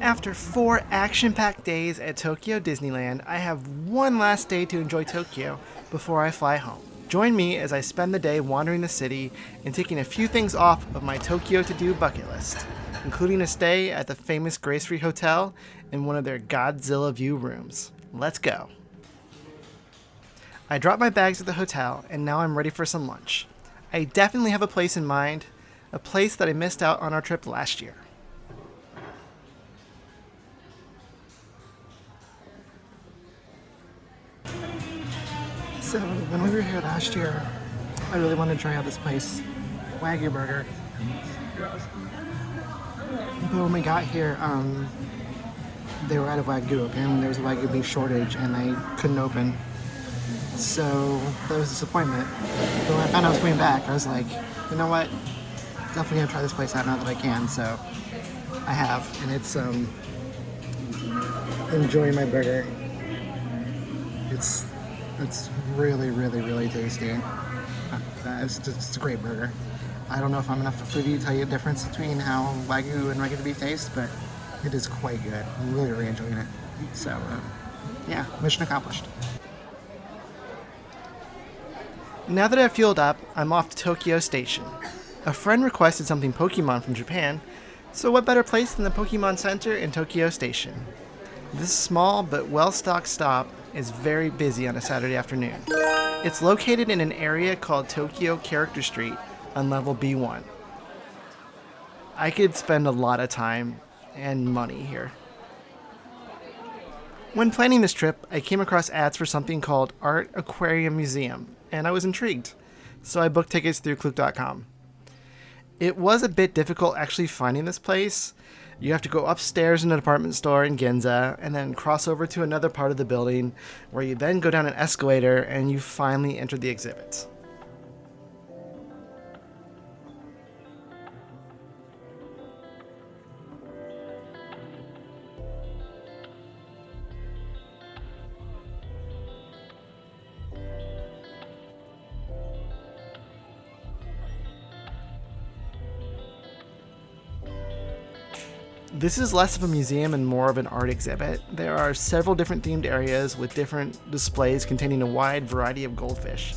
After 4 action-packed days at Tokyo Disneyland, I have one last day to enjoy Tokyo before I fly home. Join me as I spend the day wandering the city and taking a few things off of my Tokyo to-do bucket list, including a stay at the famous Gracery Hotel in one of their Godzilla View Rooms. Let's go. I dropped my bags at the hotel and now I'm ready for some lunch. I definitely have a place in mind, a place that I missed out on our trip last year. So, when we were here last year, I really wanted to try out this place, Wagyu Burger. But when we got here, they were out of Wagyu. Apparently there was a Wagyu beef shortage and they couldn't open. So, that was a disappointment. But when I found out I was coming back, I was like, you know what? Definitely gonna try this place out now that I can, so I have. And it's, enjoying my burger. It's really, really, really tasty. It's a great burger. I don't know if I'm enough of a foodie to tell you the difference between how Wagyu and regular beef taste, but it is quite good. I'm really, really enjoying it. So, yeah, mission accomplished. Now that I've fueled up, I'm off to Tokyo Station. A friend requested something Pokemon from Japan, so what better place than the Pokemon Center in Tokyo Station? This small but well-stocked stop is very busy on a Saturday afternoon. It's located in an area called Tokyo Character Street on level B1. I could spend a lot of time and money here. When planning this trip, I came across ads for something called Art Aquarium Museum, and I was intrigued, so I booked tickets through Klook.com. It was a bit difficult actually finding this place. You have to go upstairs in a department store in Ginza and then cross over to another part of the building where you then go down an escalator and you finally enter the exhibits. This is less of a museum and more of an art exhibit. There are several different themed areas with different displays containing a wide variety of goldfish.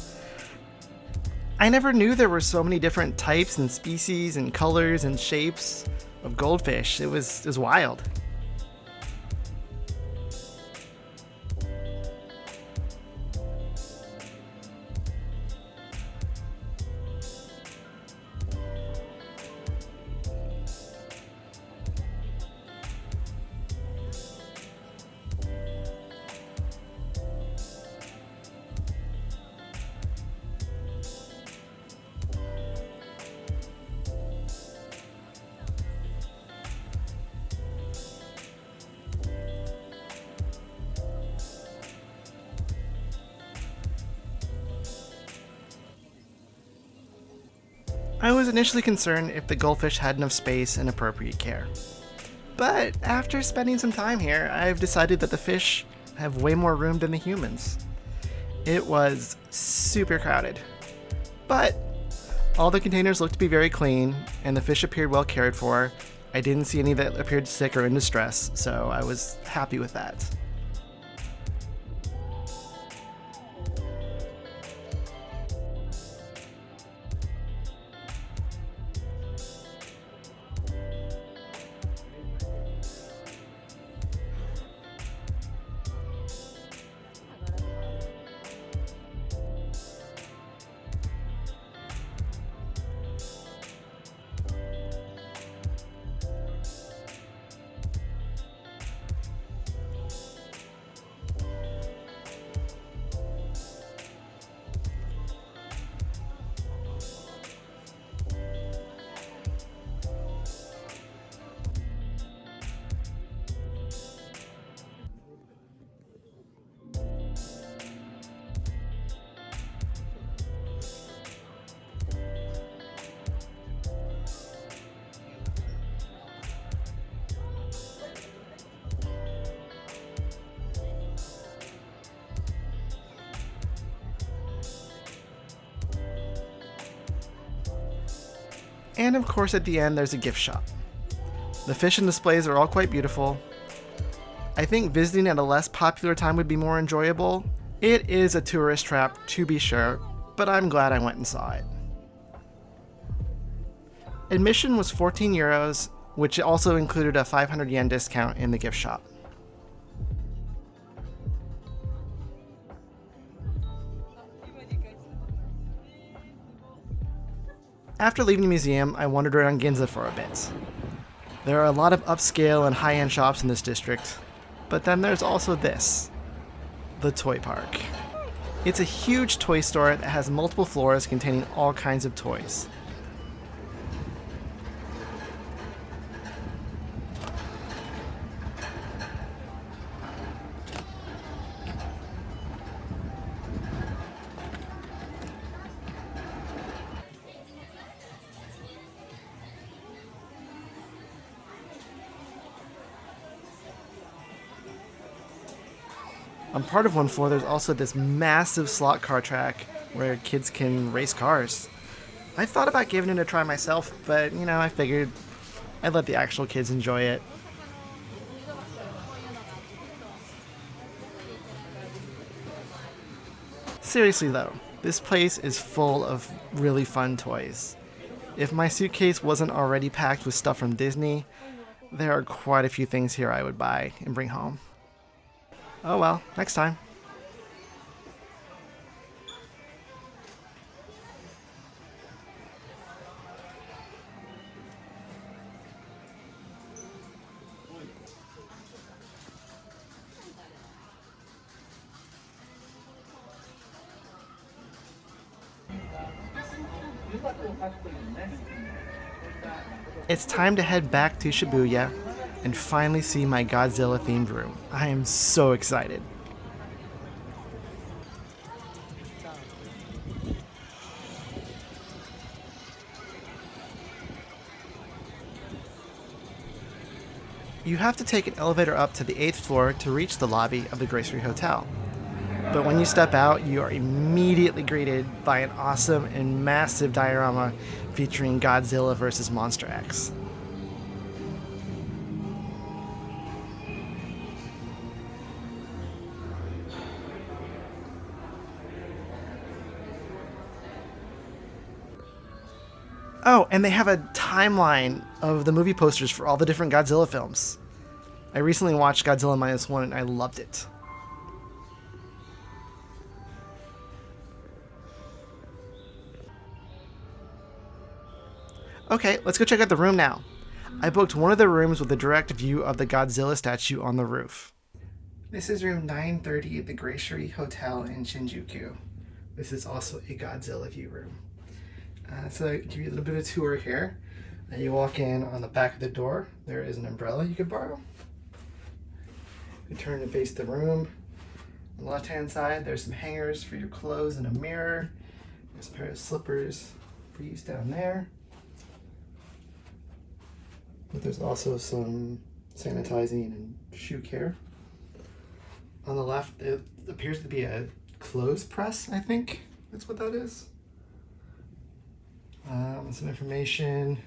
I never knew there were so many different types and species and colors and shapes of goldfish. It was wild. I was initially concerned if the goldfish had enough space and appropriate care. But after spending some time here, I've decided that the fish have way more room than the humans. It was super crowded. But all the containers looked to be very clean, and the fish appeared well cared for. I didn't see any that appeared sick or in distress, so I was happy with that. And of course at the end there's a gift shop. The fish and displays are all quite beautiful. I think visiting at a less popular time would be more enjoyable. It is a tourist trap, to be sure, but I'm glad I went and saw it. Admission was 14 euros, which also included a 500 yen discount in the gift shop. After leaving the museum, I wandered around Ginza for a bit. There are a lot of upscale and high-end shops in this district, but then there's also this, the Toy Park. It's a huge toy store that has multiple floors containing all kinds of toys. On part of one floor, there's also this massive slot car track where kids can race cars. I thought about giving it a try myself, but I figured I'd let the actual kids enjoy it. Seriously though, this place is full of really fun toys. If my suitcase wasn't already packed with stuff from Disney, there are quite a few things here I would buy and bring home. Oh well, next time. It's time to head back to Shibuya and finally see my Godzilla themed room. I am so excited. You have to take an elevator up to the 8th floor to reach the lobby of the Gracery Hotel. But when you step out, you are immediately greeted by an awesome and massive diorama featuring Godzilla vs. Monster X. Oh, and they have a timeline of the movie posters for all the different Godzilla films. I recently watched Godzilla -1 and I loved it. Okay, let's go check out the room now. I booked one of the rooms with a direct view of the Godzilla statue on the roof. This is room 930 at the Gracery Hotel in Shinjuku. This is also a Godzilla View Room. So I'll give you a little bit of a tour here. You walk in on the back of the door. There is an umbrella you could borrow. You turn to face the room. On the left-hand side, there's some hangers for your clothes and a mirror. There's a pair of slippers for use down there. But there's also some sanitizing and shoe care. On the left, it appears to be a clothes press, I think. That's what that is. Some information.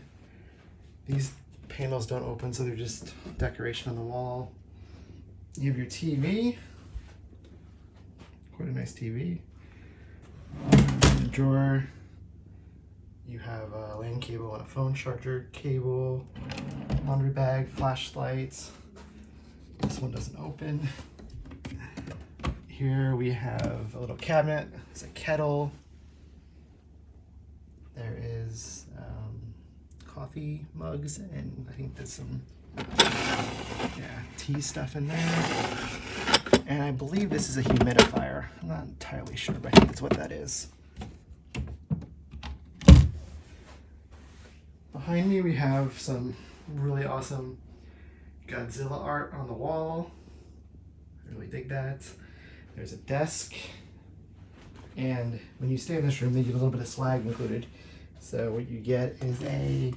These panels don't open, so they're just decoration on the wall. You have your TV. Quite a nice TV. In the drawer, you have a LAN cable and a phone charger cable, laundry bag, flashlights. This one doesn't open. Here we have a little cabinet. There's a kettle. There is coffee mugs, and I think there's some tea stuff in there. And I believe this is a humidifier. I'm not entirely sure, but I think that's what that is. Behind me we have some really awesome Godzilla art on the wall. I really dig that. There's a desk. And when you stay in this room, they give a little bit of swag included. So what you get is a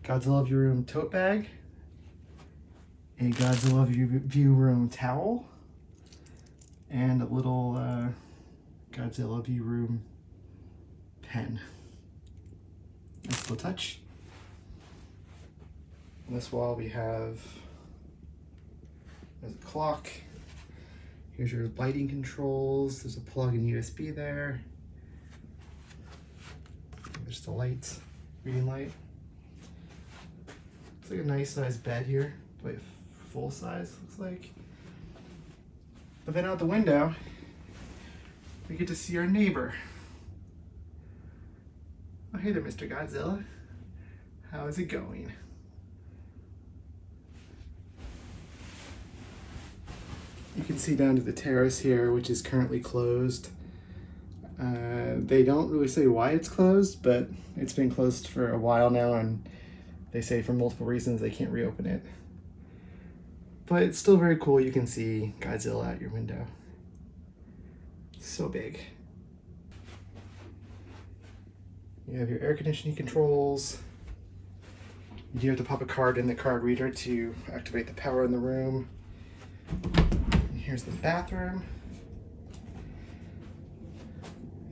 Godzilla View Room tote bag, a Godzilla View Room towel, and a little Godzilla View Room pen. Nice little touch. On this wall we have, there's a clock. Here's your lighting controls. There's a plug and USB there. There's the light, reading light. It's like a nice sized bed here. Like full size, looks like. But then out the window, we get to see our neighbor. Oh, hey there, Mr. Godzilla. How is it going? You can see down to the terrace here, which is currently closed. They don't really say why it's closed, but it's been closed for a while now, and they say for multiple reasons they can't reopen it. But it's still very cool. You can see Godzilla out your window. So big. You have your air conditioning controls. You do have to pop a card in the card reader to activate the power in the room. Here's the bathroom.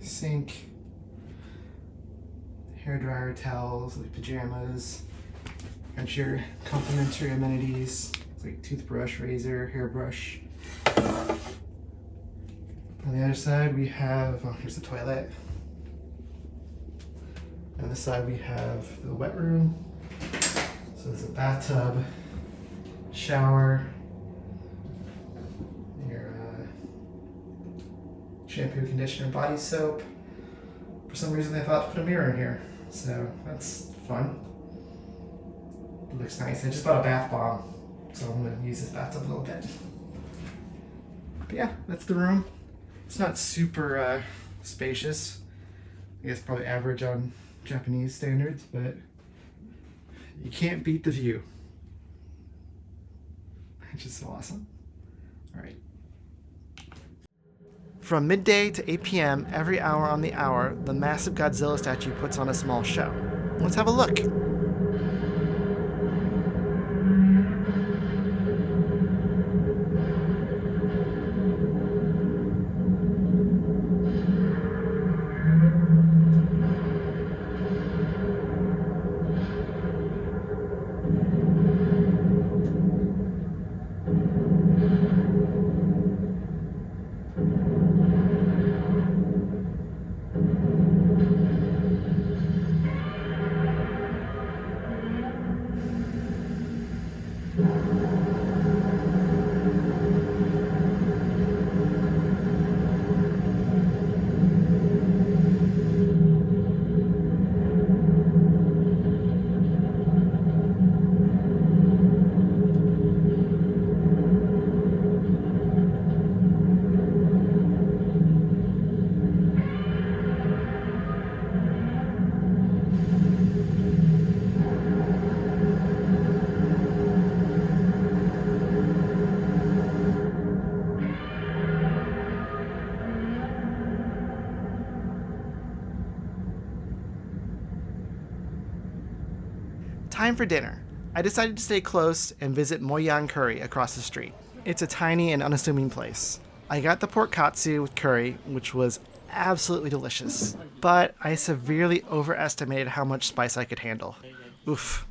Sink. Hairdryer, towels, like pajamas. Got your complimentary amenities. It's like toothbrush, razor, hairbrush. On the other side we have, oh, here's the toilet. On this side we have the wet room. So there's a bathtub, shower, your shampoo, conditioner, body soap. For some reason they thought to put a mirror in here, so that's fun. It looks nice. I just bought a bath bomb, so I'm going to use this bathtub a little bit. But yeah, that's the room. It's not super spacious. I guess probably average on Japanese standards, but you can't beat the view. It's just so awesome. All right. From midday to 8 p.m., every hour on the hour, the massive Godzilla statue puts on a small show. Let's have a look. Time for dinner. I decided to stay close and visit Moyan curry across the street. It's a tiny and unassuming place. I got the pork katsu with curry, which was absolutely delicious, but I severely overestimated how much spice I could handle. Oof.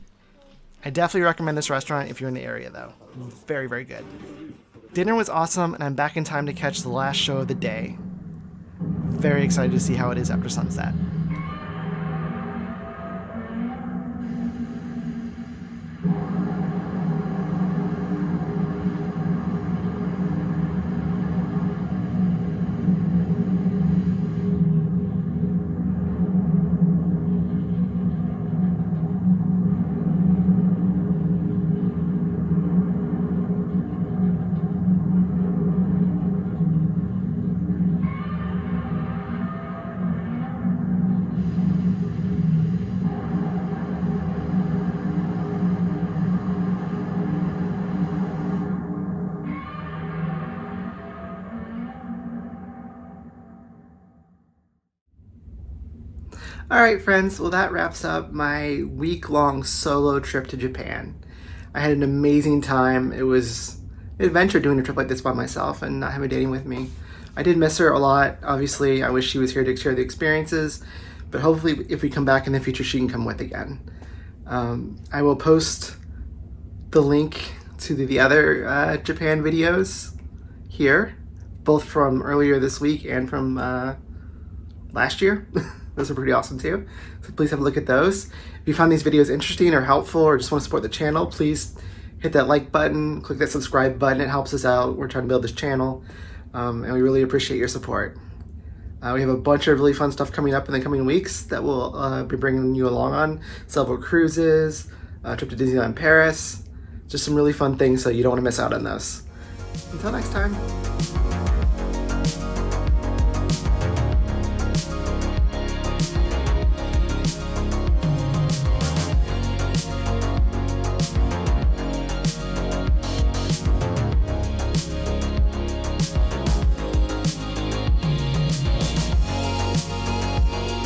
I definitely recommend this restaurant if you're in the area though. Very, very good. Dinner was awesome, and I'm back in time to catch the last show of the day. Very excited to see how it is after sunset. All right, friends, well, that wraps up my week-long solo trip to Japan. I had an amazing time. It was an adventure doing a trip like this by myself and not having dating with me. I did miss her a lot. Obviously, I wish she was here to share the experiences, but hopefully if we come back in the future, she can come with again. I will post the link to the other Japan videos here, both from earlier this week and from last year. Those are pretty awesome too. So please have a look at those. If you found these videos interesting or helpful or just want to support the channel, please hit that like button, click that subscribe button. It helps us out. We're trying to build this channel, and we really appreciate your support. We have a bunch of really fun stuff coming up in the coming weeks that we'll be bringing you along on. Several cruises, a trip to Disneyland Paris, just some really fun things, so you don't want to miss out on those. Until next time.